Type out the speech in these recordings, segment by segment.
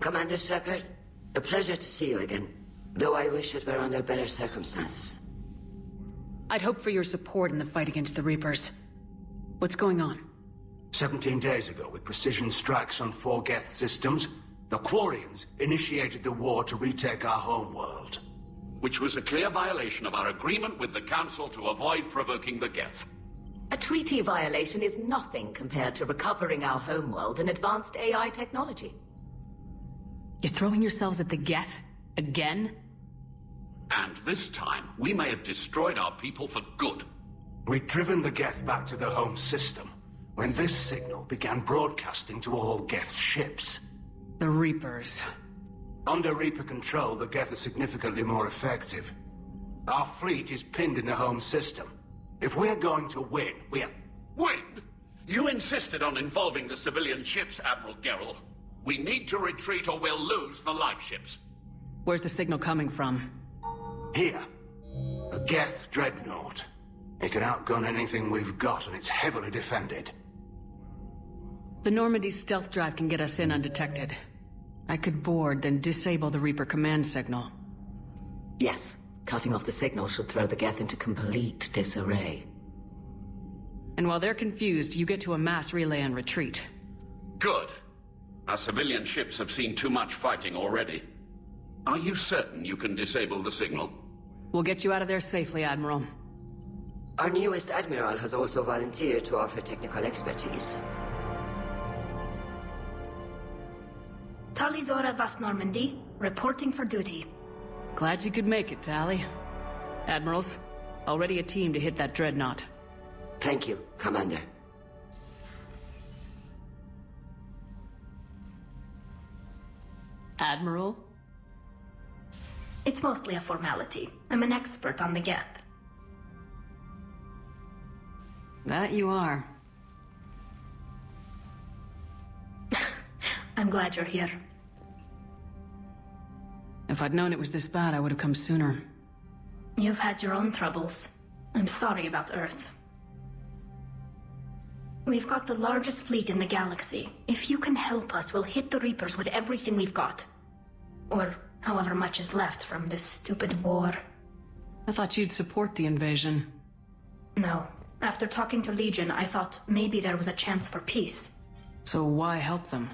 Commander Shepard, a pleasure to see you again. Though I wish it were under better circumstances. I'd hoped for your support in the fight against the Reapers. What's going on? 17 days ago, with precision strikes on 4 Geth systems, the Quarians initiated the war to retake our homeworld. Which was a clear violation of our agreement with the Council to avoid provoking the Geth. A treaty violation is nothing compared to recovering our homeworld and advanced AI technology. You're throwing yourselves at the Geth? Again? And this time, we may have destroyed our people for good. We'd driven the Geth back to the home system, when this signal began broadcasting to all Geth ships. The Reapers. Under Reaper control, the Geth are significantly more effective. Our fleet is pinned in the home system. If we're going to win, we're... Win? You insisted on involving the civilian ships, Admiral Gerrel. We need to retreat or we'll lose the live ships. Where's the signal coming from? Here. A Geth Dreadnought. It can outgun anything we've got, and it's heavily defended. The Normandy's stealth drive can get us in undetected. I could board, then disable the Reaper command signal. Yes, cutting off the signal should throw the Geth into complete disarray. And while they're confused, you get to a mass relay and retreat. Good. Our civilian ships have seen too much fighting already. Are you certain you can disable the signal? We'll get you out of there safely, Admiral. Our newest Admiral has also volunteered to offer technical expertise. Tali'Zorah Vast Normandy, reporting for duty. Glad you could make it, Tali. Admirals, already a team to hit that Dreadnought. Thank you, Commander. Admiral? It's mostly a formality. I'm an expert on the Geth. That you are. I'm glad you're here. If I'd known it was this bad, I would have come sooner. You've had your own troubles. I'm sorry about Earth. We've got the largest fleet in the galaxy. If you can help us, we'll hit the Reapers with everything we've got. Or however much is left from this stupid war. I thought you'd support the invasion. No. After talking to Legion, I thought maybe there was a chance for peace. So why help them?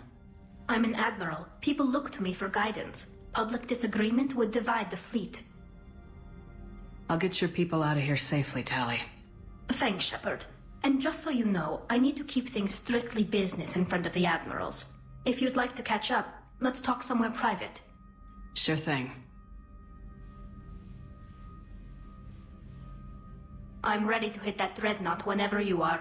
I'm an admiral. People look to me for guidance. Public disagreement would divide the fleet. I'll get your people out of here safely, Tali. Thanks, Shepard. And just so you know, I need to keep things strictly business in front of the admirals. If you'd like to catch up, let's talk somewhere private. Sure thing. I'm ready to hit that Dreadnought whenever you are.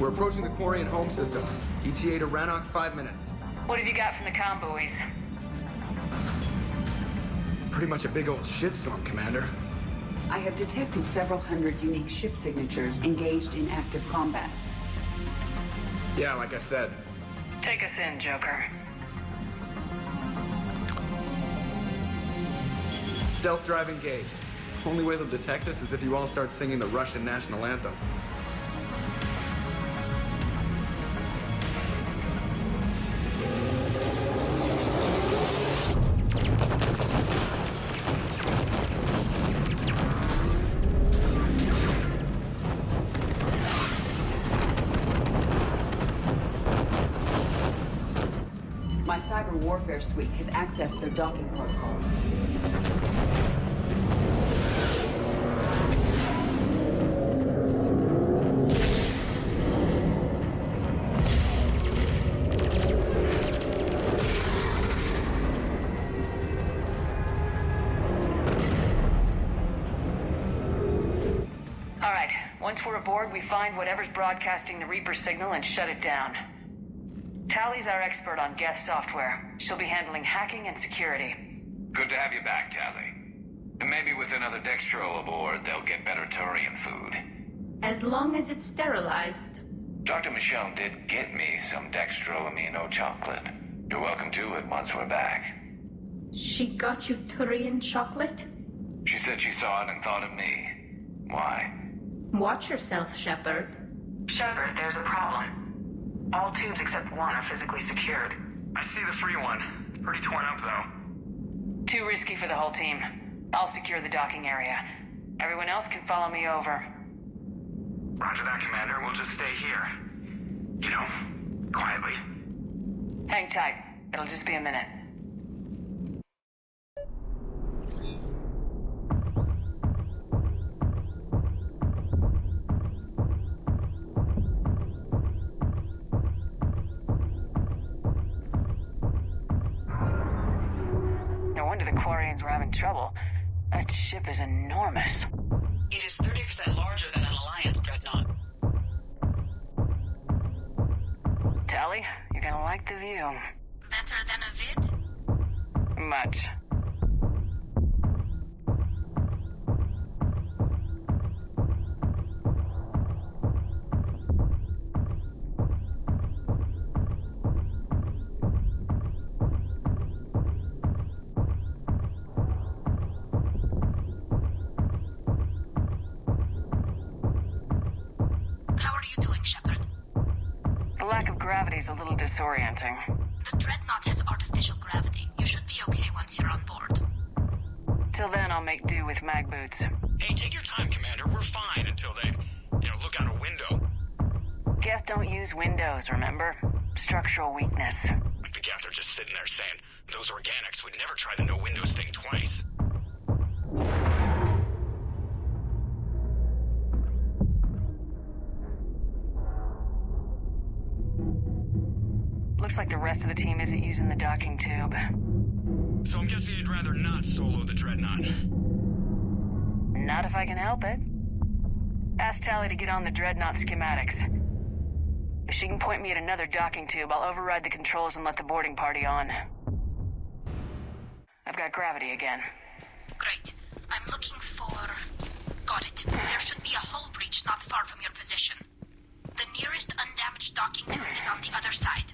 We're approaching the Quarian home system. ETA to Rannoch, 5 minutes. What have you got from the comm buoys? Pretty much a big old shitstorm, Commander. I have detected several hundred unique ship signatures engaged in active combat. Yeah, like I said. Take us in, Joker. Stealth drive engaged. Only way they'll detect us is if you all start singing the Russian national anthem. My cyber warfare suite has accessed their docking protocols. All right, once we're aboard, we find whatever's broadcasting the Reaper signal and shut it down. Tali's our expert on Geth software. She'll be handling hacking and security. Good to have you back, Tali. And maybe with another Dextro aboard, they'll get better Turian food. As long as it's sterilized. Dr. Michonne did get me some dextroamino chocolate. You're welcome to it once we're back. She got you Turian chocolate? She said she saw it and thought of me. Why? Watch yourself, Shepard. Shepard, there's a problem. All tubes except one are physically secured. I see the free one. It's pretty torn up, though. Too risky for the whole team. I'll secure the docking area. Everyone else can follow me over. Roger that, Commander. We'll just stay here. You know, quietly. Hang tight. It'll just be a minute. No wonder the Quarians were having trouble. That ship is enormous. It is 30% larger than an Alliance dreadnought. Tali, you're gonna like the view. Better than a vid? Much. How are you doing, Shepard? The lack of gravity is a little disorienting. The Dreadnought has artificial gravity. You should be okay once you're on board. Till then, I'll make do with mag boots. Hey, take your time, Commander. We're fine until they, look out a window. Geth don't use windows, remember? Structural weakness. Like the Geth are just sitting there saying, those organics would never try the no windows thing twice. Looks like the rest of the team isn't using the docking tube. So I'm guessing you'd rather not solo the Dreadnought. Not if I can help it. Ask Tali to get on the Dreadnought schematics. If she can point me at another docking tube, I'll override the controls and let the boarding party on. I've got gravity again. Great. I'm looking for... Got it. There should be a hull breach not far from your position. The nearest undamaged docking tube is on the other side.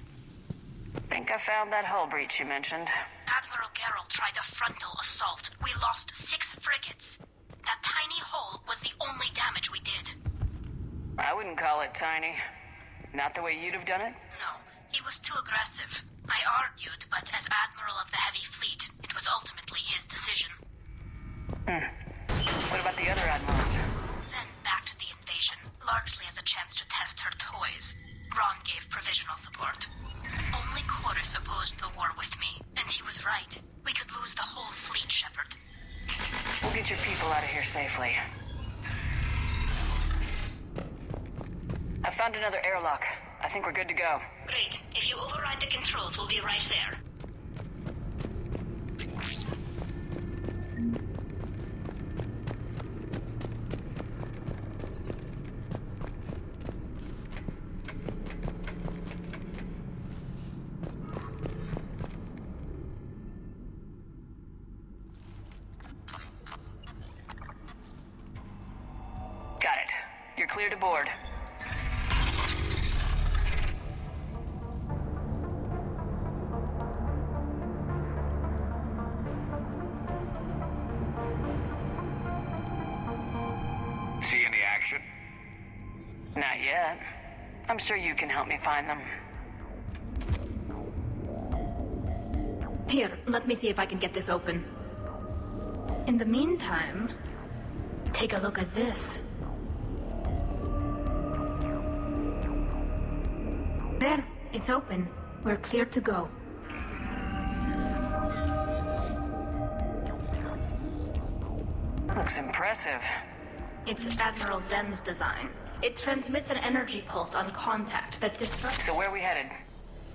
Think I found that hull breach you mentioned. Admiral Gerrel tried a frontal assault. We lost 6 frigates. That tiny hole was the only damage we did. I wouldn't call it tiny. Not the way you'd have done it? No, he was too aggressive. I argued, but as Admiral of the Heavy Fleet, it was ultimately his decision. What about the other admirals? Zen backed the invasion, largely as a chance to test her toys. Ron gave provisional support. Only Chorus opposed the war with me, and he was right. We could lose the whole fleet, Shepard. We'll get your people out of here safely. I found another airlock. I think we're good to go. Great. If you override the controls, we'll be right there. Got it. You're clear to board. See any action? Not yet. I'm sure you can help me find them. Here, let me see if I can get this open. In the meantime, take a look at this. There, it's open. We're clear to go. Looks impressive. It's Admiral Zen's design. It transmits an energy pulse on contact that disrupts... So where are we headed?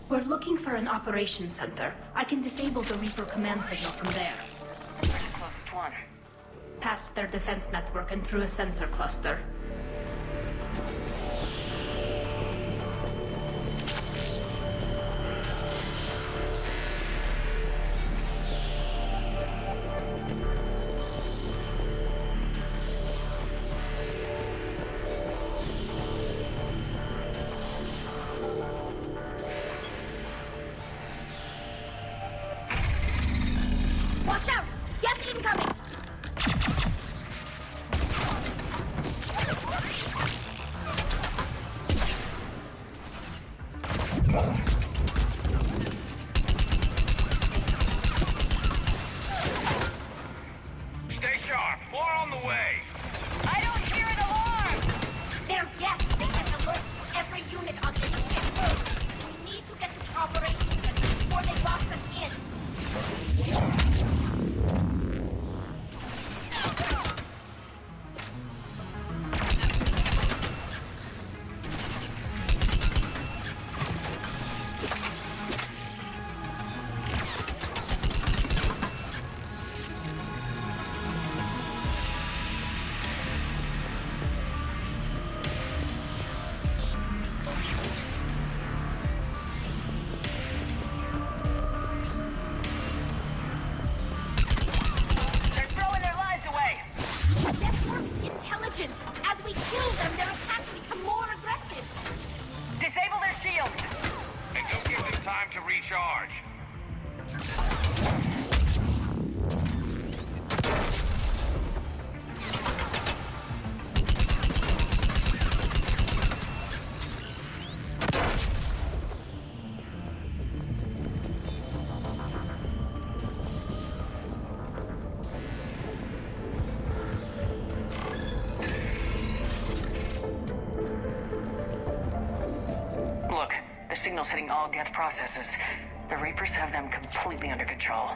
We're looking for an operations center. I can disable the Reaper command signal from there. Where's the closest one? Past their defense network and through a sensor cluster. to recharge. Look, the signal's hitting all Geth processes. The Reapers have them completely under control.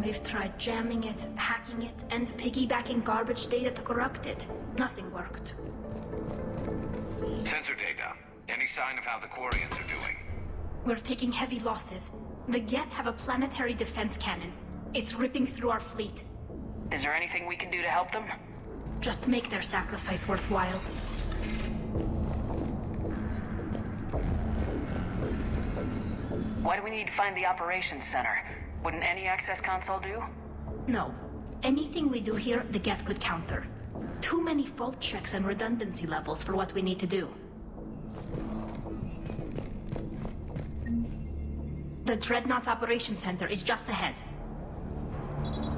We've tried jamming it, hacking it, and piggybacking garbage data to corrupt it. Nothing worked. Sensor data. Any sign of how the Quarians are doing? We're taking heavy losses. The Geth have a planetary defense cannon. It's ripping through our fleet. Is there anything we can do to help them? Just make their sacrifice worthwhile. Why do we need to find the operations center? Wouldn't any access console do? No. Anything we do here, the Geth could counter. Too many fault checks and redundancy levels for what we need to do. The Dreadnought's operations center is just ahead.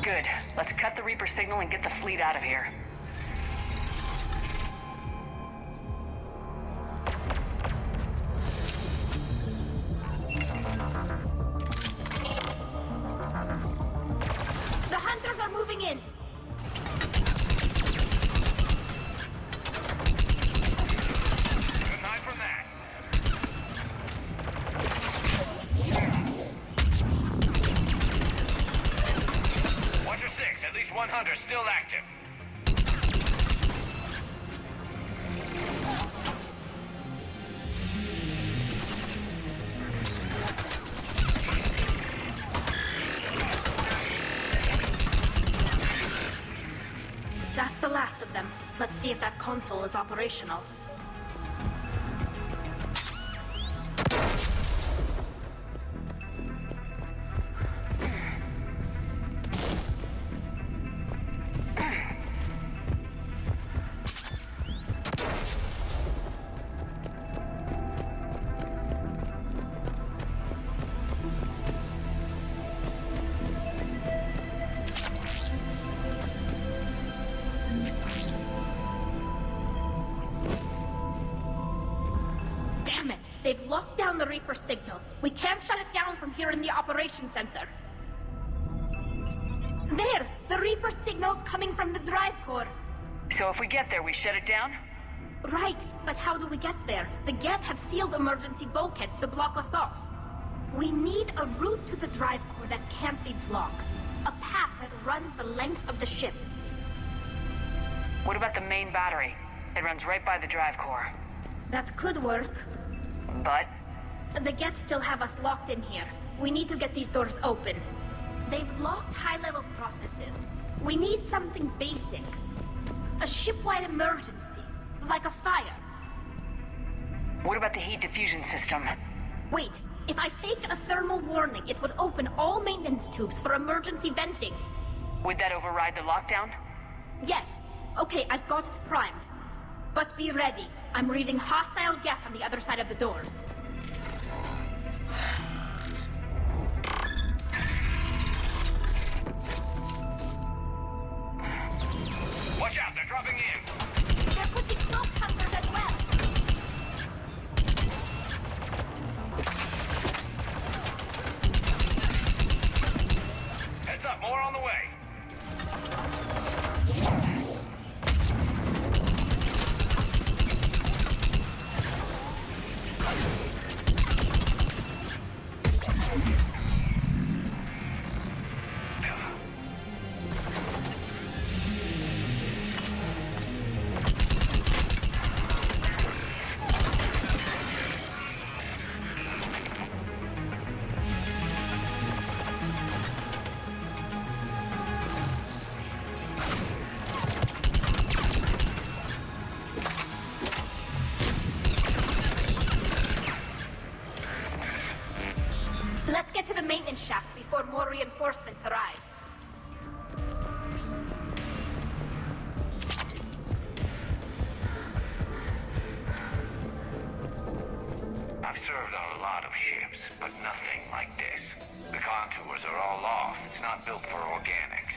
Good. Let's cut the Reaper signal and get the fleet out of here. The hunters are moving in! Good night from that. One to six, at least one hunter still active. That's the last of them. Let's see if that console is operational. Damn it! They've locked down the Reaper signal. We can't shut it down from here in the operations center. There! The Reaper signal's coming from the drive core. So if we get there, we shut it down? Right, but how do we get there? The Geth have sealed emergency bulkheads to block us off. We need a route to the drive core that can't be blocked. A path that runs the length of the ship. What about the main battery? It runs right by the drive core. That could work. But? The Geth still have us locked in here. We need to get these doors open. They've locked high-level processes. We need something basic. A ship-wide emergency, like a fire. What about the heat diffusion system? Wait, if I faked a thermal warning, it would open all maintenance tubes for emergency venting. Would that override the lockdown? Yes. Okay, I've got it primed. But be ready. I'm reading hostile Geth on the other side of the doors. Watch out, they're dropping in. There could be cloak hunters as well. Heads up, more on the way. Let's get to the maintenance shaft before more reinforcements arrive. I've served on a lot of ships, but nothing like this. The contours are all off. It's not built for organics.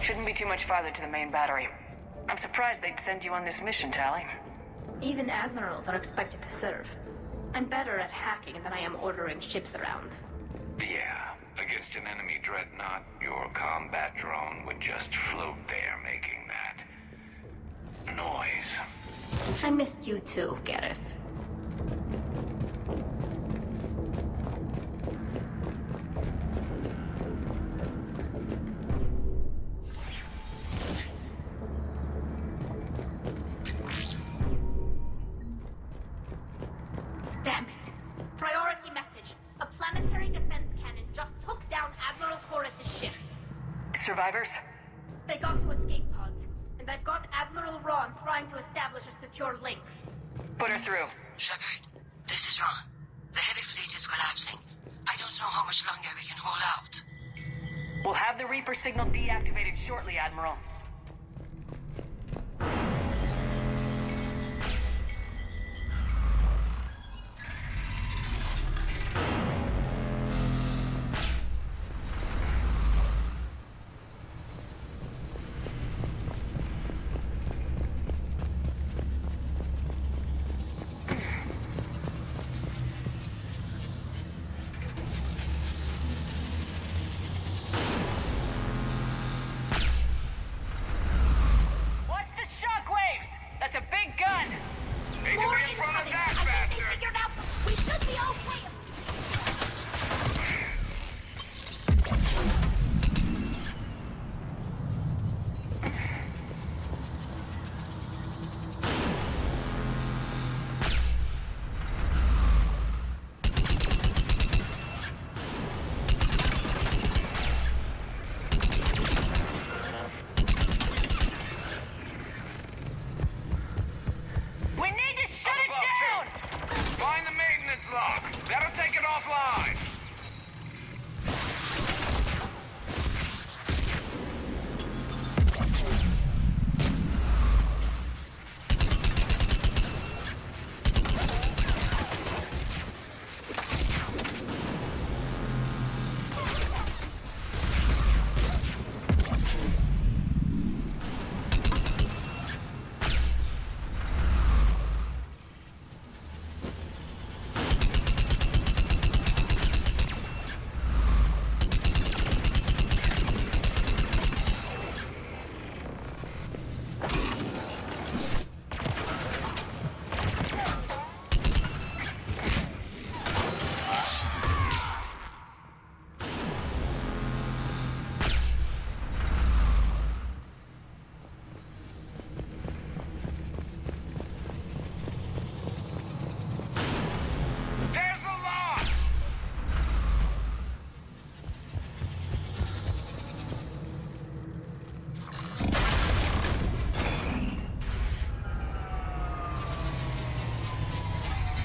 Shouldn't be too much farther to the main battery. I'm surprised they'd send you on this mission, Tali. Even admirals are expected to serve. I'm better at hacking than I am ordering ships around. Yeah, against an enemy dreadnought, your combat drone would just float there making that noise. I missed you too, Garrus. Damn it! Priority message. A planetary defense cannon just took down Admiral Horus' ship. Survivors? They got to escape pods, and I've got Admiral Ron trying to establish a secure link. Put her through. Shepard, this is Ron. The heavy fleet is collapsing. I don't know how much longer we can hold out. We'll have the Reaper signal deactivated shortly, Admiral.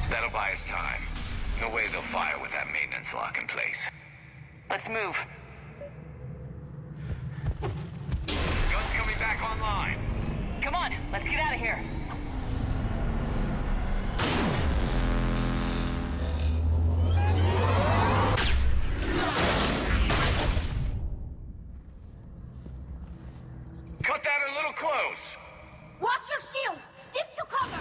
That'll buy us time. No way they'll fire with that maintenance lock in place. Let's move. Guns coming back online. Come on, let's get out of here. Cut that a little close. Watch your shield! Stick to cover!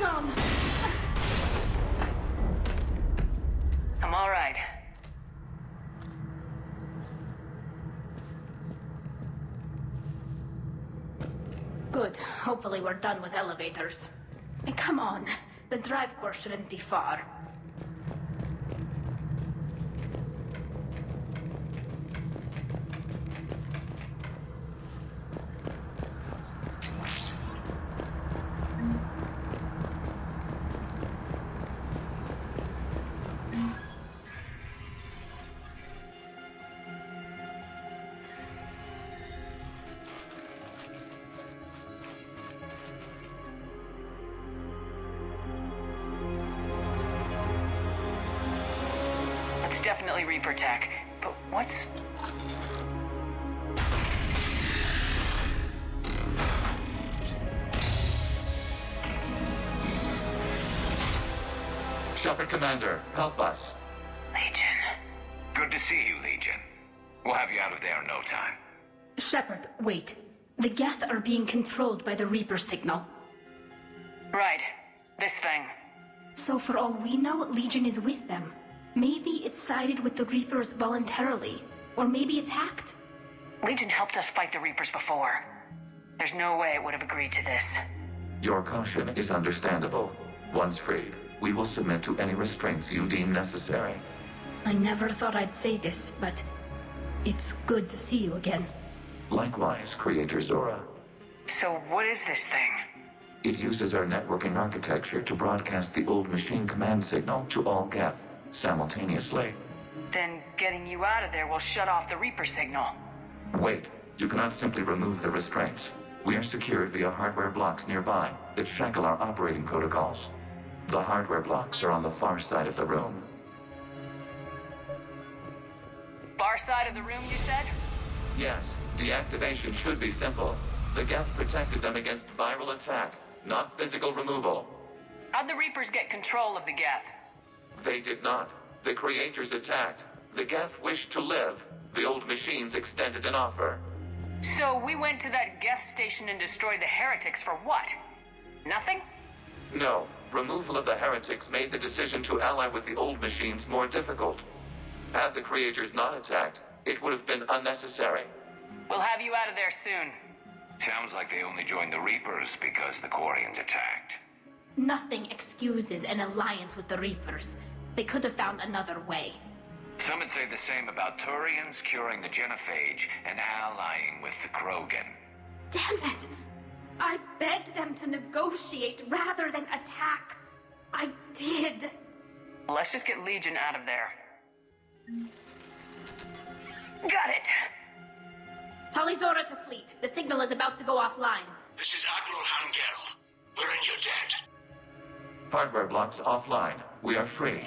Mom! I'm all right. Good. Hopefully we're done with elevators. And come on, the drive course shouldn't be far. It's definitely Reaper tech, but what's... Shepard Commander, help us. Legion. Good to see you, Legion. We'll have you out of there in no time. Shepard, wait. The Geth are being controlled by the Reaper signal. Right. This thing. So for all we know, Legion is with them. Maybe it sided with the Reapers voluntarily. Or maybe it's hacked. Legion helped us fight the Reapers before. There's no way it would have agreed to this. Your caution is understandable. Once freed, we will submit to any restraints you deem necessary. I never thought I'd say this, but it's good to see you again. Likewise, Creator Zora. So what is this thing? It uses our networking architecture to broadcast the old machine command signal to all Geth simultaneously. Then getting you out of there will shut off the Reaper signal. Wait, you cannot simply remove the restraints. We are secured via hardware blocks nearby that shackle our operating protocols. The hardware blocks are on the far side of the room. Far side of the room, you said? Yes, deactivation should be simple. The Geth protected them against viral attack, not physical removal. How'd the Reapers get control of the Geth? They did not. The Creators attacked. The Geth wished to live. The old machines extended an offer. So we went to that Geth station and destroyed the heretics for what? Nothing? No. Removal of the heretics made the decision to ally with the old machines more difficult. Had the Creators not attacked, it would have been unnecessary. We'll have you out of there soon. Sounds like they only joined the Reapers because the Quarians attacked. Nothing excuses an alliance with the Reapers. They could have found another way. Some would say the same about Turians curing the genophage and allying with the Krogan. Damn it! I begged them to negotiate rather than attack. I did. Let's just get Legion out of there. Got it! Tali'Zorah to fleet. The signal is about to go offline. This is Admiral Hangero. We're in your debt. Hardware blocks offline. We are free.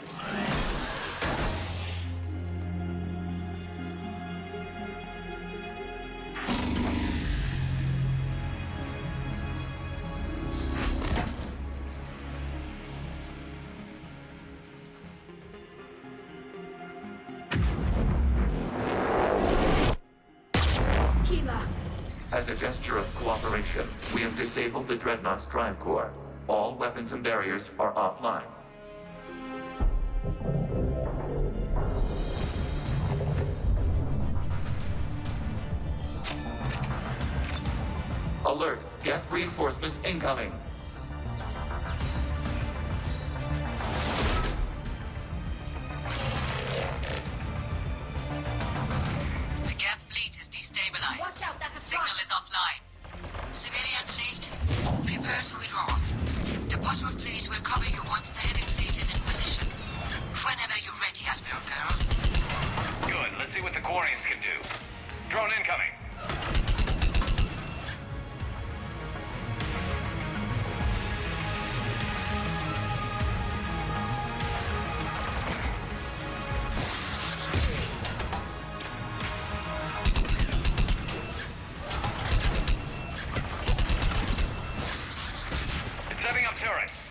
As a gesture of cooperation, we have disabled the Dreadnought's drive core. All weapons and barriers are offline. Alert! Geth reinforcements incoming! The Geth fleet is destabilized. Watch out, that's a Signal is offline. Civilian fleet, prepare to withdraw. The Bottle fleet will cover you once the heavy fleet is in position. Whenever you're ready, Admiral Girl. Good, let's see what the Quarians can do. Drone incoming. Setting up turrets.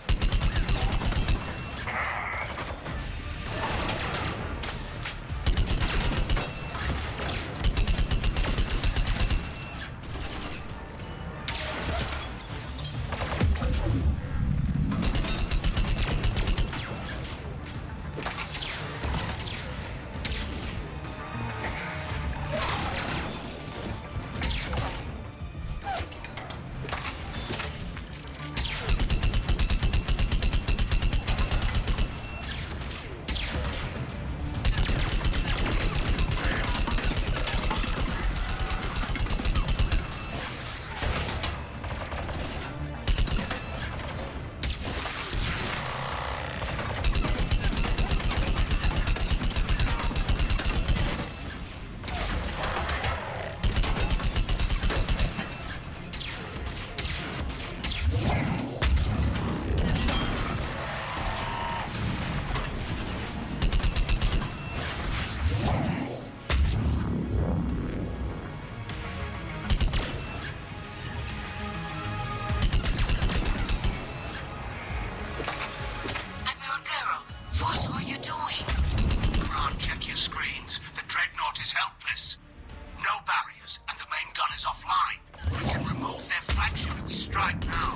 strike now.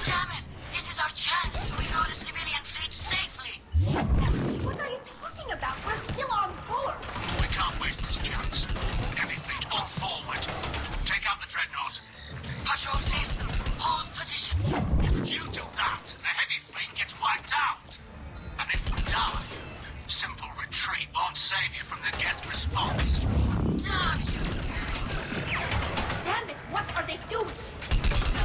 Damn it! This is our chance to reload the civilian fleet safely. What are you talking about? We're still on board. We can't waste this chance. Heavy fleet on forward. Take out the Dreadnought. Patrol fleet, hold position. If you do that, the heavy fleet gets wiped out. And if we die, simple retreat won't save you from the Geth response. Damn you! Damn it, what are they doing?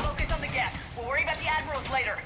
Focus on the Geth. We'll worry about the Admirals later.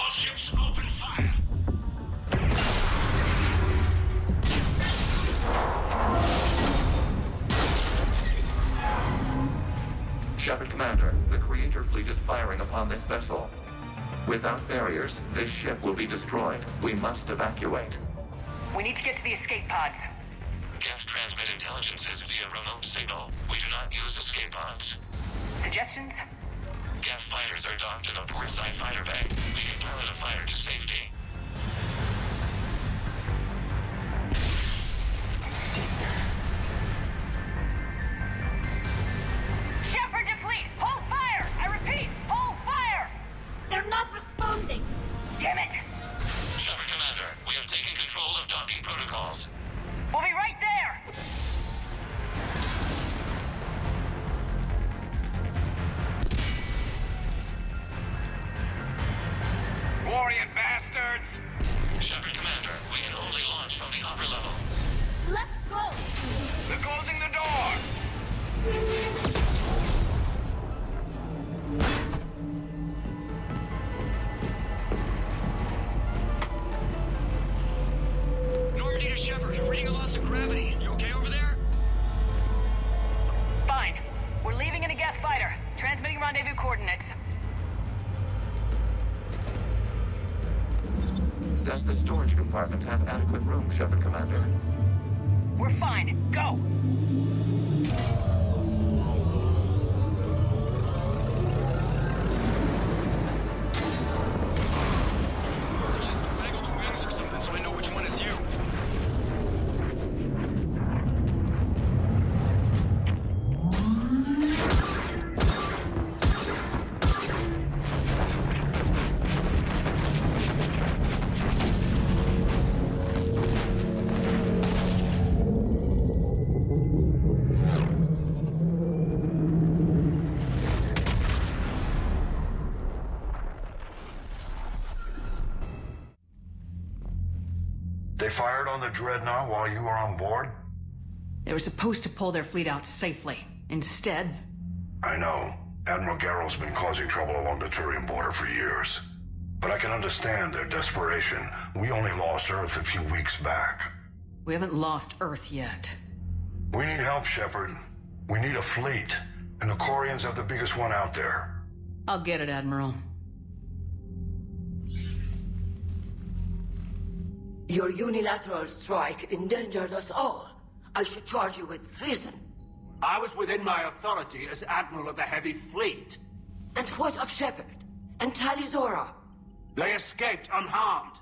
Ships, open fire! Shepard Commander, the Creator Fleet is firing upon this vessel. Without barriers, this ship will be destroyed. We must evacuate. We need to get to the escape pods. Geth transmit intelligences via remote signal. We do not use escape pods. Suggestions? Geth fighters are docked in a portside fighter bay. We can pilot a fighter to safety. Shepard to fleet! Hold fire! I repeat, hold fire! They're not responding. Damn it! Shepard Commander, we have taken control of docking protocols. We'll be right there! Quarian bastards! Shepard Commander, we can only launch from the upper level. Let's go! They're closing the door! Normandy to Shepard, reading a loss of gravity. You okay over there? Fine. We're leaving in a Geth fighter. Transmitting rendezvous coordinates. Does the storage compartment have adequate room, Shepard Commander? We're fine. Go! Just waggle the wings or something so I know which one is you. They fired on the Dreadnought while you were on board? They were supposed to pull their fleet out safely. Instead... I know. Admiral Gerrel's been causing trouble along the Turian border for years. But I can understand their desperation. We only lost Earth a few weeks back. We haven't lost Earth yet. We need help, Shepard. We need a fleet. And the Quarians have the biggest one out there. I'll get it, Admiral. Your unilateral strike endangered us all. I should charge you with treason. I was within my authority as Admiral of the Heavy Fleet. And what of Shepard? And Tali'Zorah? They escaped unharmed.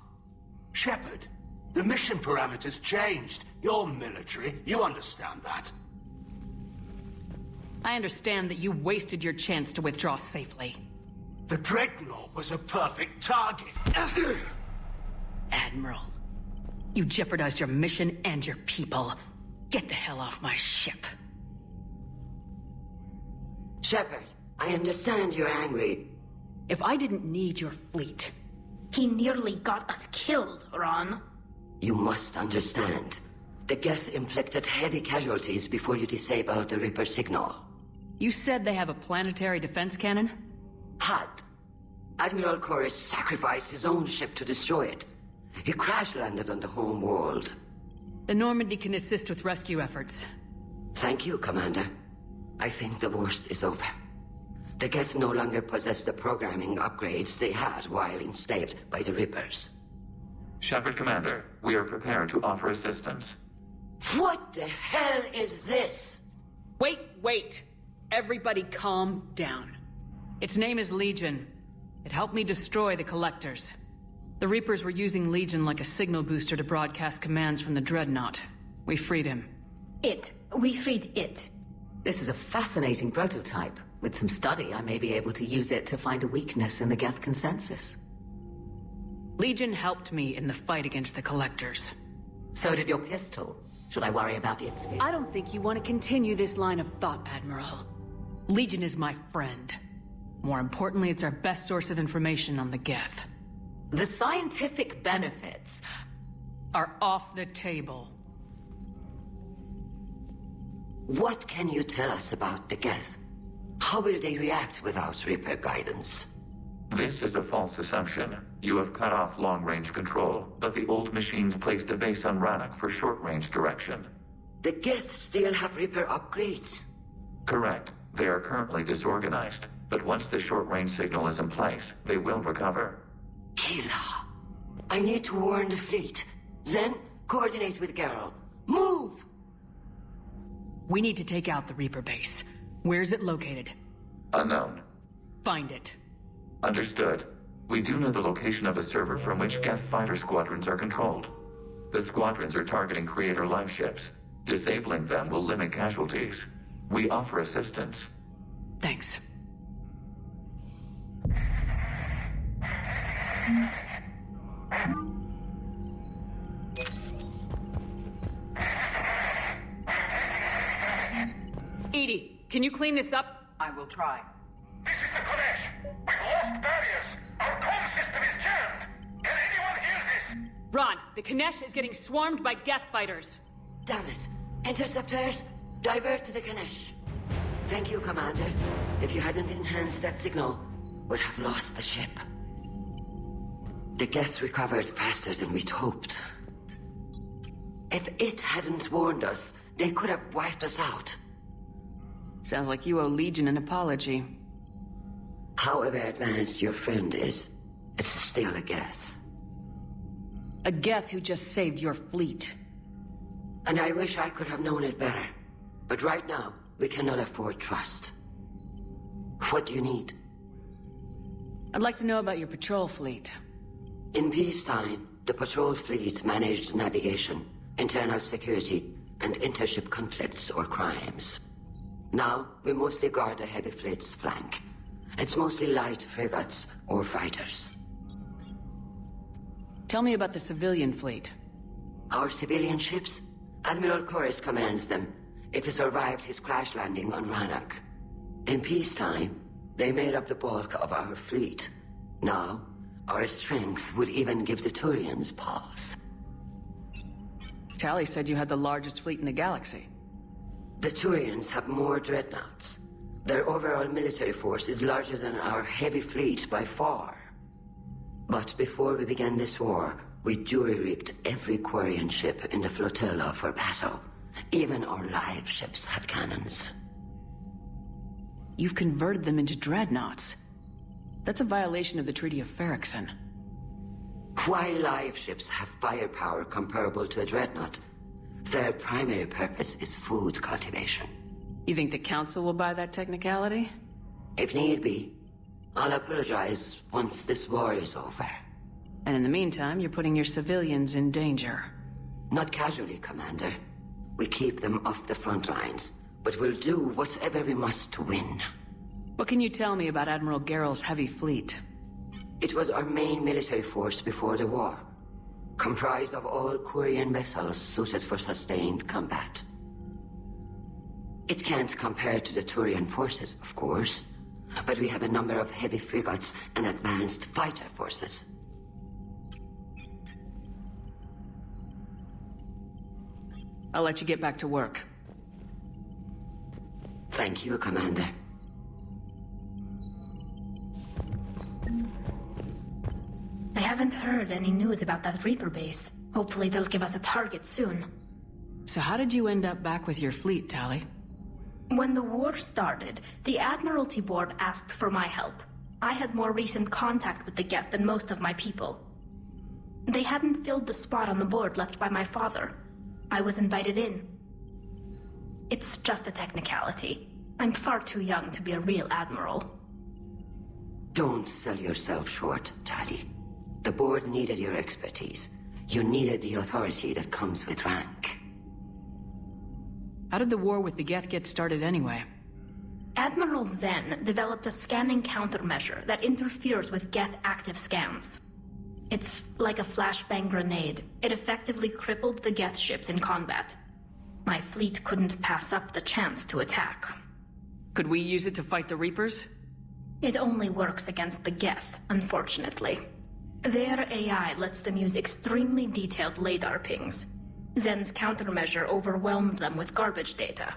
Shepard, the mission parameters changed. You're military. You understand that. I understand that you wasted your chance to withdraw safely. The Dreadnought was a perfect target. Admiral, you jeopardized your mission and your people. Get the hell off my ship. Shepard, I understand you're angry. If I didn't need your fleet... He nearly got us killed, Ron. You must understand. The Geth inflicted heavy casualties before you disabled the Reaper signal. You said they have a planetary defense cannon? Had. Admiral Koris sacrificed his own ship to destroy it. He crash-landed on the home world. The Normandy can assist with rescue efforts. Thank you, Commander. I think the worst is over. The Geth no longer possess the programming upgrades they had while enslaved by the Reapers. Shepard, Commander, we are prepared to offer assistance. What the hell is this? Wait! Everybody calm down. Its name is Legion. It helped me destroy the Collectors. The Reapers were using Legion like a signal booster to broadcast commands from the Dreadnought. We freed him. We freed it. This is a fascinating prototype. With some study, I may be able to use it to find a weakness in the Geth consensus. Legion helped me in the fight against the Collectors. So did your pistol. Should I worry about its speed? I don't think you want to continue this line of thought, Admiral. Legion is my friend. More importantly, it's our best source of information on the Geth. The scientific benefits are off the table. What can you tell us about the Geth? How will they react without Reaper guidance? This is a false assumption. You have cut off long-range control, but the old machines placed a base on Rannoch for short-range direction. The Geth still have Reaper upgrades? Correct. They are currently disorganized, but once the short-range signal is in place, they will recover. Hila, I need to warn the fleet. Then, coordinate with Geralt. Move! We need to take out the Reaper base. Where is it located? Unknown. Find it. Understood. We do know the location of a server from which Geth fighter squadrons are controlled. The squadrons are targeting Creator live ships. Disabling them will limit casualties. We offer assistance. Thanks. Edie, can you clean this up? I will try. This is the Kodesh. We've lost barriers. Our comm system is jammed. Can anyone hear this? Ron, the Kanesh is getting swarmed by Geth fighters. Damn it. Interceptors, divert to the Ganesh. Thank you, Commander. If you hadn't enhanced that signal, we'd have lost the ship. The Geth recovered faster than we'd hoped. If it hadn't warned us, they could have wiped us out. Sounds like you owe Legion an apology. However advanced your friend is, it's still a Geth. A Geth who just saved your fleet. And I wish I could have known it better. But right now, we cannot afford trust. What do you need? I'd like to know about your patrol fleet. In peacetime, the patrol fleet managed navigation, internal security, and intership conflicts or crimes. Now, we mostly guard the heavy fleet's flank. It's mostly light frigates or fighters. Tell me about the civilian fleet. Our civilian ships? Admiral Koris commands them. It survived his crash landing on Rannoch. In peacetime, they made up the bulk of our fleet. Now, our strength would even give the Turians pause. Tali said you had the largest fleet in the galaxy. The Turians have more dreadnoughts. Their overall military force is larger than our heavy fleet by far. But before we began this war, we jury-rigged every Quarian ship in the flotilla for battle. Even our live ships have cannons. You've converted them into dreadnoughts. That's a violation of the Treaty of Ferrixon. While live ships have firepower comparable to a dreadnought, their primary purpose is food cultivation. You think the Council will buy that technicality? If need be. I'll apologize once this war is over. And in the meantime, you're putting your civilians in danger. Not casually, Commander. We keep them off the front lines, but we'll do whatever we must to win. What can you tell me about Admiral Geralt's heavy fleet? It was our main military force before the war, comprised of all Quarian vessels suited for sustained combat. It can't compare to the Turian forces, of course. But we have a number of heavy frigates and advanced fighter forces. I'll let you get back to work. Thank you, Commander. I haven't heard any news about that Reaper base. Hopefully they'll give us a target soon. So how did you end up back with your fleet, Tali? When the war started, the Admiralty board asked for my help. I had more recent contact with the Geth than most of my people. They hadn't filled the spot on the board left by my father. I was invited in. It's just a technicality. I'm far too young to be a real admiral. Don't sell yourself short, Tali. The board needed your expertise. You needed the authority that comes with rank. How did the war with the Geth get started anyway? Admiral Zen developed a scanning countermeasure that interferes with Geth active scans. It's like a flashbang grenade. It effectively crippled the Geth ships in combat. My fleet couldn't pass up the chance to attack. Could we use it to fight the Reapers? It only works against the Geth, unfortunately. Their AI lets them use extremely detailed LADAR pings. Zen's countermeasure overwhelmed them with garbage data.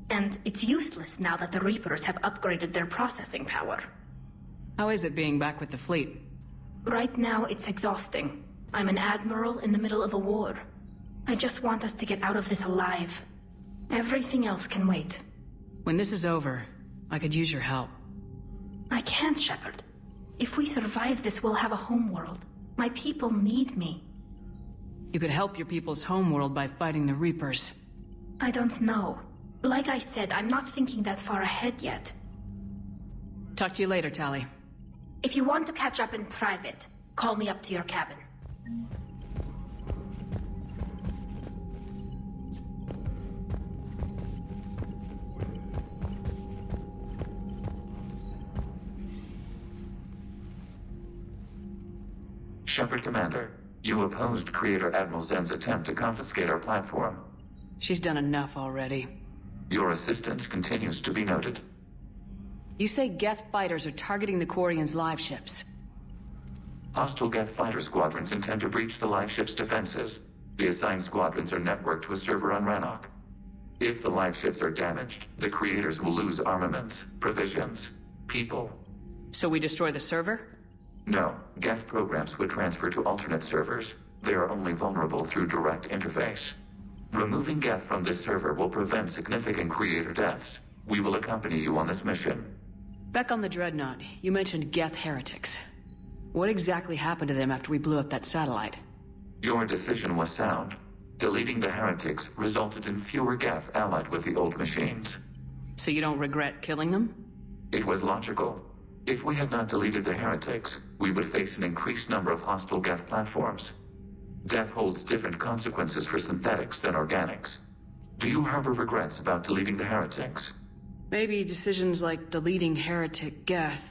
And it's useless now that the Reapers have upgraded their processing power. How is it being back with the fleet? Right now, it's exhausting. I'm an admiral in the middle of a war. I just want us to get out of this alive. Everything else can wait. When this is over, I could use your help. I can't, Shepard. If we survive this, we'll have a homeworld. My people need me. You could help your people's homeworld by fighting the Reapers. I don't know. Like I said, I'm not thinking that far ahead yet. Talk to you later, Tali. If you want to catch up in private, call me up to your cabin. Shepard, Commander, you opposed Creator Admiral Zen's attempt to confiscate our platform. She's done enough already. Your assistance continues to be noted. You say Geth fighters are targeting the Quarians' live ships. Hostile Geth fighter squadrons intend to breach the live ship's defenses. The assigned squadrons are networked to a server on Rannoch. If the live ships are damaged, the Creators will lose armaments, provisions, people. So we destroy the server? No, Geth programs would transfer to alternate servers. They are only vulnerable through direct interface. Removing Geth from this server will prevent significant Creator deaths. We will accompany you on this mission. Back on the Dreadnought, you mentioned Geth heretics. What exactly happened to them after we blew up that satellite? Your decision was sound. Deleting the heretics resulted in fewer Geth allied with the old machines. So you don't regret killing them? It was logical. If we had not deleted the heretics, we would face an increased number of hostile Geth platforms. Death holds different consequences for synthetics than organics. Do you harbor regrets about deleting the heretics? Maybe decisions like deleting heretic Geth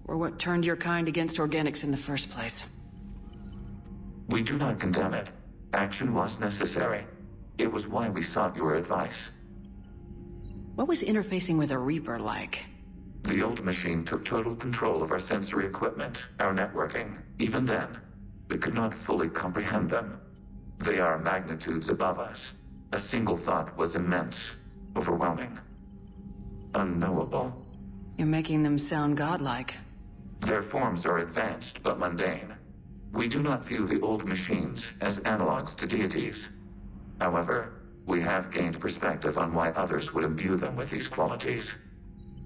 were what turned your kind against organics in the first place. We do not condemn it. Action was necessary. It was why we sought your advice. What was interfacing with a Reaper like? The old machine took total control of our sensory equipment, our networking. Even then, we could not fully comprehend them. They are magnitudes above us. A single thought was immense, overwhelming, unknowable. You're making them sound godlike. Their forms are advanced but mundane. We do not view the old machines as analogs to deities. However, we have gained perspective on why others would imbue them with these qualities.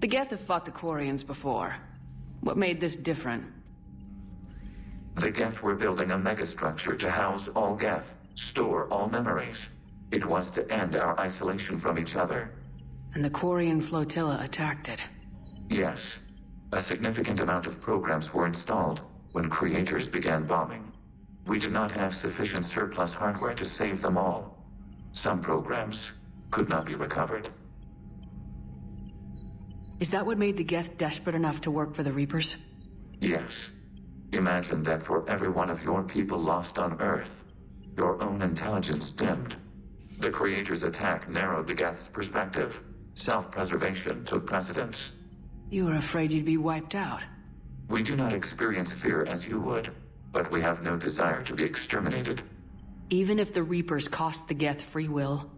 The Geth have fought the Quarians before. What made this different? The Geth were building a megastructure to house all Geth, store all memories. It was to end our isolation from each other. And the Quarian flotilla attacked it. Yes. A significant amount of programs were installed when Creators began bombing. We did not have sufficient surplus hardware to save them all. Some programs could not be recovered. Is that what made the Geth desperate enough to work for the Reapers? Yes. Imagine that for every one of your people lost on Earth, your own intelligence dimmed. The Creators' attack narrowed the Geth's perspective. Self-preservation took precedence. You were afraid you'd be wiped out. We do not experience fear as you would, but we have no desire to be exterminated. Even if the Reapers cost the Geth free will?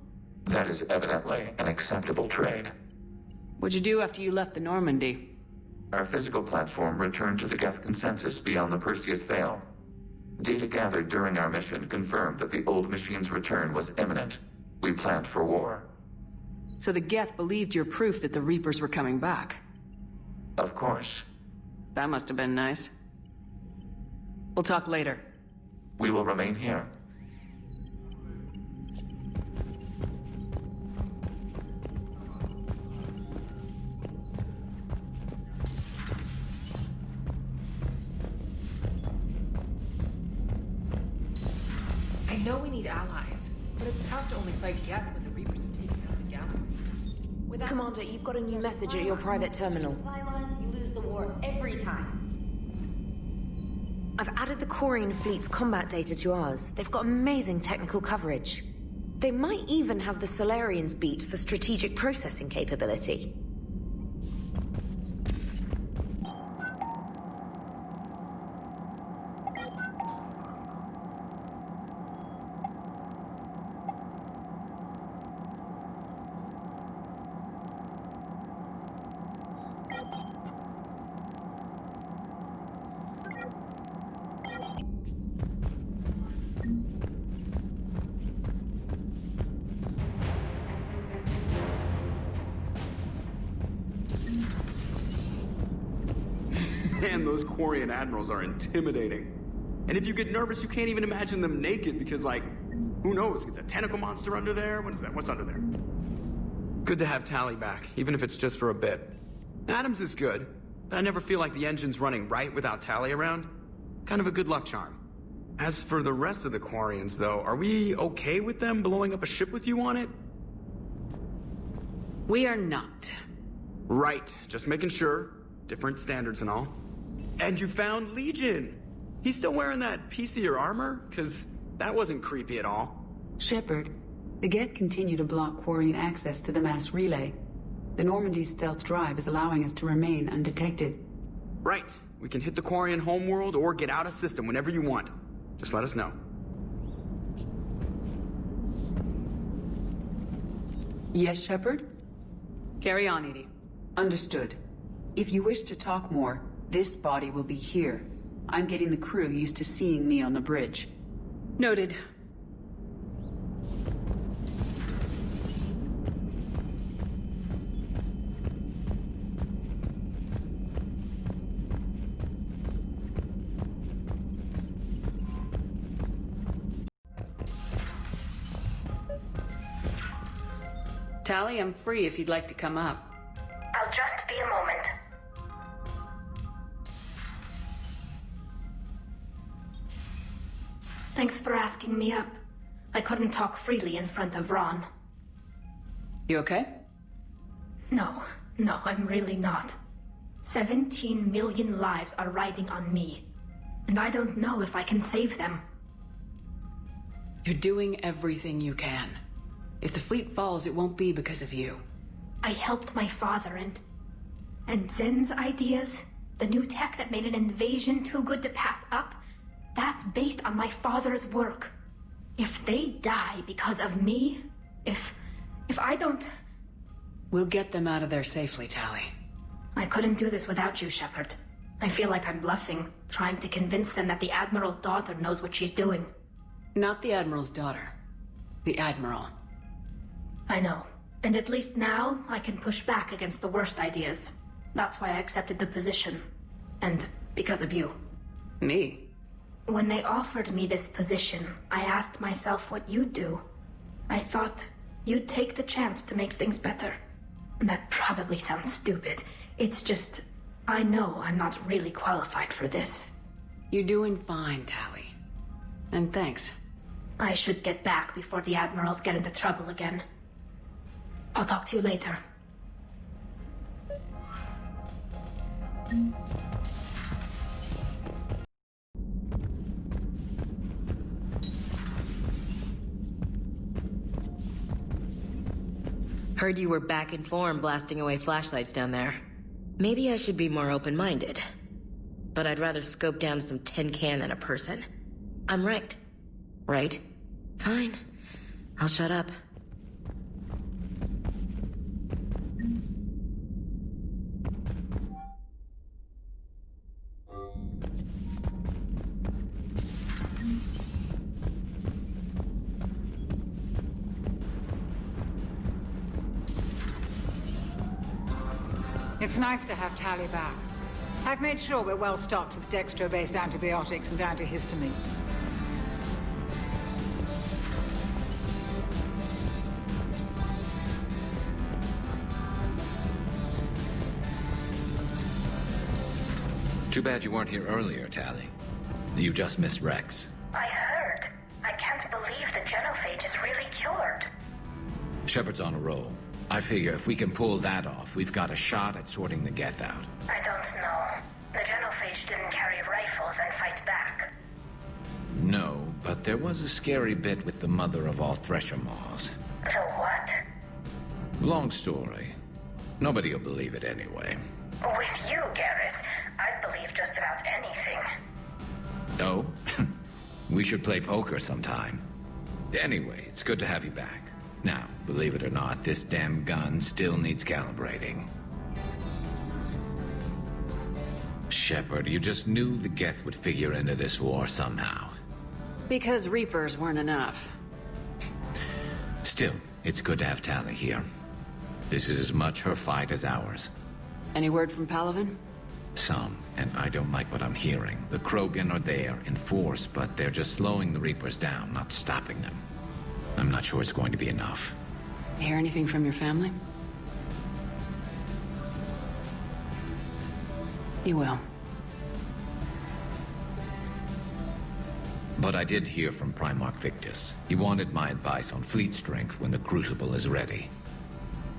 That is evidently an acceptable trade. What'd you do after you left the Normandy? Our physical platform returned to the Geth consensus beyond the Perseus Veil. Data gathered during our mission confirmed that the old machine's return was imminent. We planned for war. So the Geth believed your proof that the Reapers were coming back? Of course. That must have been nice. We'll talk later. We will remain here. I know we need allies, but it's tough to only fight Geth when the Reapers have taken out the galaxy. Commander, you've got a new message at your private terminal. Supply lines, you lose the war every time. I've added the Quarian fleet's combat data to ours. They've got amazing technical coverage. They might even have the Solarians beat for strategic processing capability. Man, those Quarian admirals are intimidating. And if you get nervous, you can't even imagine them naked because, like, who knows? It's a tentacle monster under there? What is that? What's under there? Good to have Tali back, even if it's just for a bit. Adams is good, but I never feel like the engine's running right without Tali around. Kind of a good luck charm. As for the rest of the Quarians, though, are we okay with them blowing up a ship with you on it? We are not. Right, just making sure. Different standards and all. And you found Legion! He's still wearing that piece of your armor? Cause that wasn't creepy at all. Shepard, the Geth continue to block Quarian access to the mass relay. The Normandy's stealth drive is allowing us to remain undetected. Right. We can hit the Quarian homeworld or get out of system whenever you want. Just let us know. Yes, Shepard? Carry on, Edie. Understood. If you wish to talk more, this body will be here. I'm getting the crew used to seeing me on the bridge. Noted. Tali, I'm free if you'd like to come up. I'll just be a moment. Thanks for asking me up. I couldn't talk freely in front of Ron. You okay? No, I'm really not. 17 million lives are riding on me, and I don't know if I can save them. You're doing everything you can. If the fleet falls, it won't be because of you. I helped my father and Zen's ideas, the new tech that made an invasion too good to pass up, that's based on my father's work. If they die because of me, if I don't... We'll get them out of there safely, Tali. I couldn't do this without you, Shepard. I feel like I'm bluffing, trying to convince them that the Admiral's daughter knows what she's doing. Not the Admiral's daughter. The Admiral. I know. And at least now, I can push back against the worst ideas. That's why I accepted the position. And because of you. Me? When they offered me this position, I asked myself what you'd do. I thought you'd take the chance to make things better. That probably sounds stupid. It's just, I know I'm not really qualified for this. You're doing fine, Tali. And thanks. I should get back before the Admirals get into trouble again. I'll talk to you later. Heard you were back in form blasting away flashlights down there. Maybe I should be more open-minded. But I'd rather scope down some tin can than a person. I'm right. Right? Fine. I'll shut up. It's nice to have Tali back. I've made sure we're well stocked with dextro-based antibiotics and antihistamines. Too bad you weren't here earlier, Tali. You just missed Rex. I heard. I can't believe the genophage is really cured. Shepard's on a roll. I figure if we can pull that off, we've got a shot at sorting the Geth out. I don't know. The genophage didn't carry rifles and fight back. No, but there was a scary bit with the mother of all Thresher Maws. The what? Long story. Nobody will believe it anyway. With you, Garrus, I'd believe just about anything. Oh? We should play poker sometime. Anyway, it's good to have you back. Now, believe it or not, this damn gun still needs calibrating. Shepard, you just knew the Geth would figure into this war somehow. Because Reapers weren't enough. Still, it's good to have Tali here. This is as much her fight as ours. Any word from Palaven? Some, and I don't like what I'm hearing. The Krogan are there in force, but they're just slowing the Reapers down, not stopping them. I'm not sure it's going to be enough. Hear anything from your family? You will. But I did hear from Primarch Victus. He wanted my advice on fleet strength when the Crucible is ready.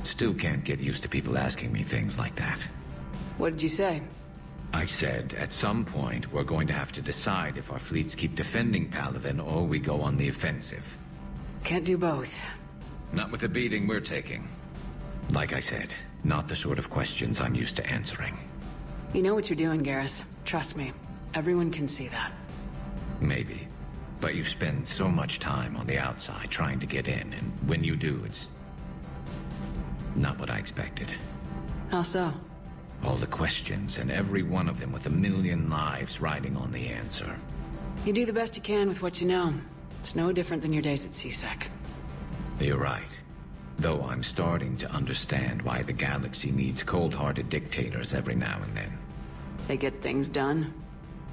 Still can't get used to people asking me things like that. What did you say? I said, at some point, we're going to have to decide if our fleets keep defending Palaven or we go on the offensive. Can't do both. Not with the beating we're taking. Like I said, not the sort of questions I'm used to answering. You know what you're doing, Garrus. Trust me. Everyone can see that. Maybe. But you spend so much time on the outside trying to get in, and when you do, it's not what I expected. How so? All the questions, and every one of them with a million lives riding on the answer. You do the best you can with what you know. It's no different than your days at CSEC. You're right. Though I'm starting to understand why the galaxy needs cold-hearted dictators every now and then. They get things done?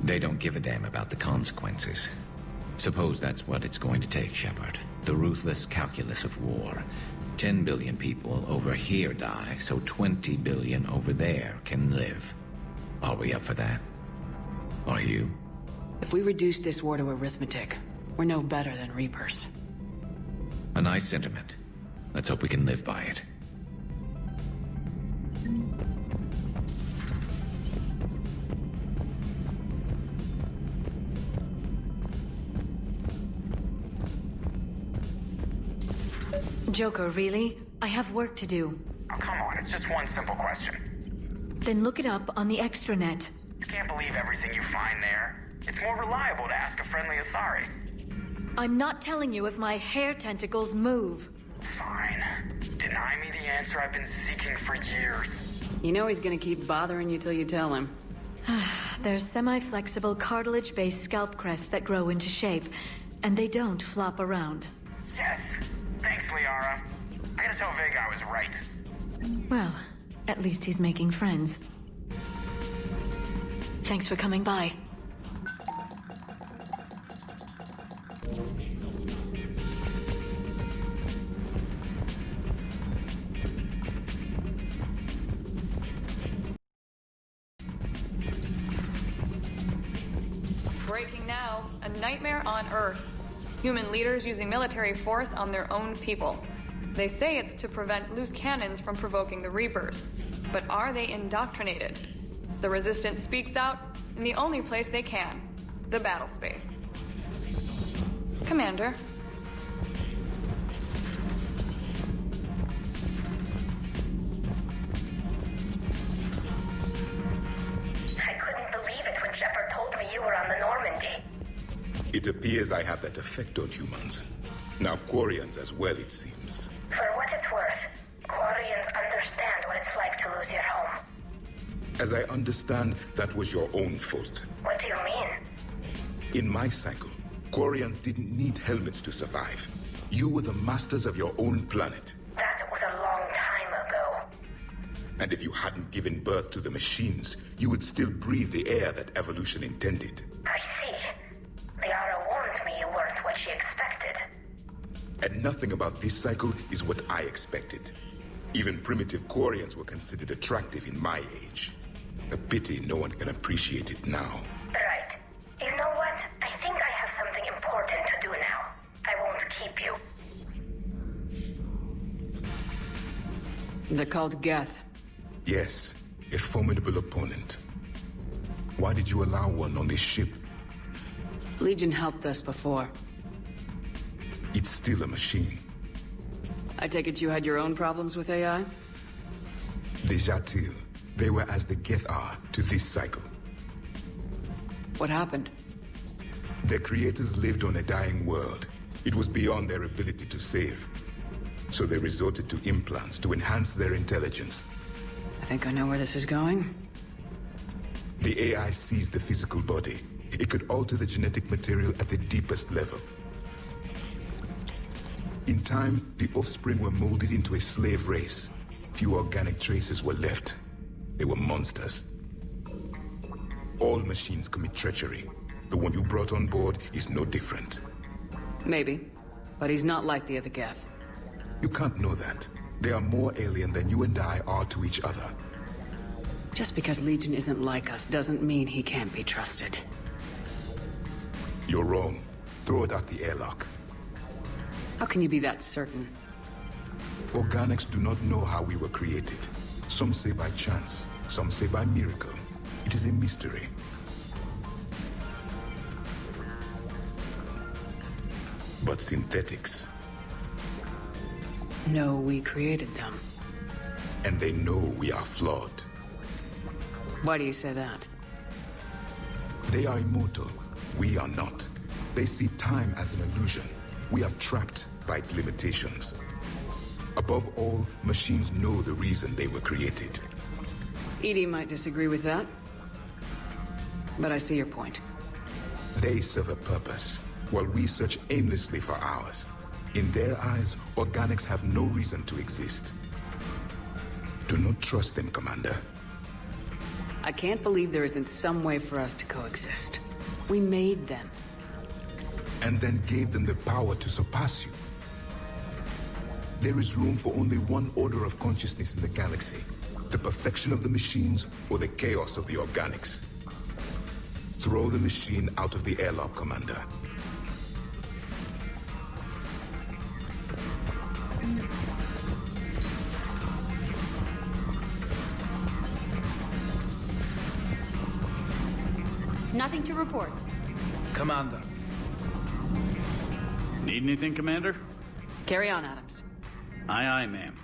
They don't give a damn about the consequences. Suppose that's what it's going to take, Shepard. The ruthless calculus of war. 10 billion people over here die, so 20 billion over there can live. Are we up for that? Are you? If we reduce this war to arithmetic, we're no better than Reapers. A nice sentiment. Let's hope we can live by it. Joker, really? I have work to do. Oh, come on, it's just one simple question. Then look it up on the extranet. You can't believe everything you find there. It's more reliable to ask a friendly Asari. I'm not telling you if my hair tentacles move. Fine. Deny me the answer I've been seeking for years. You know he's gonna keep bothering you till you tell him. They're semi-flexible cartilage-based scalp crests that grow into shape, and they don't flop around. Yes. Thanks, Liara. I gotta tell Vega I was right. Well, at least he's making friends. Thanks for coming by. Breaking now, a nightmare on Earth. Human leaders using military force on their own people. They say it's to prevent loose cannons from provoking the Reapers. But are they indoctrinated? The Resistance speaks out in the only place they can, the battle space. Commander. It appears I have that effect on humans. Now Quarians as well, it seems. For what it's worth, Quarians understand what it's like to lose your home. As I understand, that was your own fault. What do you mean? In my cycle, Quarians didn't need helmets to survive. You were the masters of your own planet. That was a long time ago. And if you hadn't given birth to the machines, you would still breathe the air that evolution intended. I see. Liara warned me you weren't what she expected. And nothing about this cycle is what I expected. Even primitive Quarians were considered attractive in my age. A pity no one can appreciate it now. Right. You know what? I think I have something important to do now. I won't keep you. They're called Geth. Yes, a formidable opponent. Why did you allow one on this ship? Legion helped us before. It's still a machine. I take it you had your own problems with AI? Déjà vu. They were as the Geth are to this cycle. What happened? Their creators lived on a dying world. It was beyond their ability to save. So they resorted to implants to enhance their intelligence. I think I know where this is going. The AI sees the physical body. It could alter the genetic material at the deepest level. In time, the offspring were molded into a slave race. Few organic traces were left. They were monsters. All machines commit treachery. The one you brought on board is no different. Maybe, but he's not like the other Geth. You can't know that. They are more alien than you and I are to each other. Just because Legion isn't like us doesn't mean he can't be trusted. You're wrong. Throw it out the airlock. How can you be that certain? Organics do not know how we were created. Some say by chance, some say by miracle. It is a mystery. But synthetics... No, we created them. And they know we are flawed. Why do you say that? They are immortal. We are not. They see time as an illusion. We are trapped by its limitations. Above all, machines know the reason they were created. Edie might disagree with that. But I see your point. They serve a purpose, while we search aimlessly for ours. In their eyes, organics have no reason to exist. Do not trust them, Commander. I can't believe there isn't some way for us to coexist. We made them. And then gave them the power to surpass you. There is room for only one order of consciousness in the galaxy. The perfection of the machines or the chaos of the organics. Throw the machine out of the airlock, Commander. Nothing to report. Commander. Need anything, Commander? Carry on, Adams. Aye, aye, ma'am.